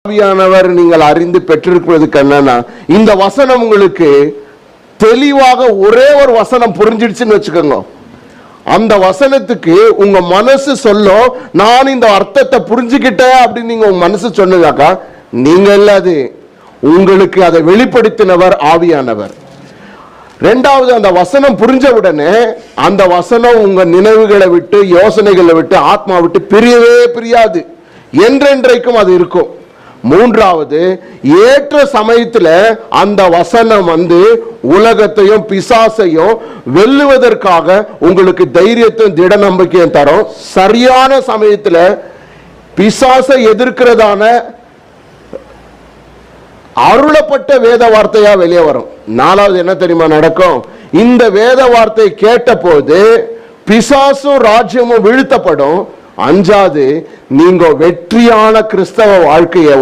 ஆவியானவர் நீங்கள் அறிந்து பெற்றிருப்பதுக்கு என்னன்னா, இந்த வசனம் உங்களுக்கு தெளிவாக ஒரே ஒரு வசனம் புரிஞ்சிடுச்சுன்னு வச்சுக்கோங்க. அந்த வசனத்துக்கு உங்க மனசு சொல்லும், நான் இந்த அர்த்தத்தை புரிஞ்சுக்கிட்டேன் அப்படின்னு நீங்க உங்க மனசு சொன்னதாக்கா, நீங்க இல்ல, அது உங்களுக்கு அதை வெளிப்படுத்தினவர் ஆவியானவர். ரெண்டாவது, அந்த வசனம் புரிஞ்ச உடனே அந்த வசனம் உங்க நினைவுகளை விட்டு, யோசனைகளை விட்டு, ஆத்மா விட்டு பிரியவே பிரியாது, என்றென்றைக்கும் அது இருக்கும். மூன்றாவது, ஏற்ற சமயத்துல அந்த வசனம் உலகத்தையும் பிசாசையும் வெல்லுவதற்காக உங்களுக்கு தைரியத்தையும் திட நம்பிக்கையும் தரும். சரியான சமயத்துல பிசாசை எதிர்க்கிறதான அருளப்பட்ட வேத வார்த்தையா வெளியே வரும். நாலாவது என்ன தெரியுமா நடக்கும்? இந்த வேத வார்த்தை கேட்ட போது பிசாசும் ராஜ்யமும் வீழ்த்தப்படும். அஞ்சாவது, நீங்க வெற்றியான கிறிஸ்தவ வாழ்க்கையை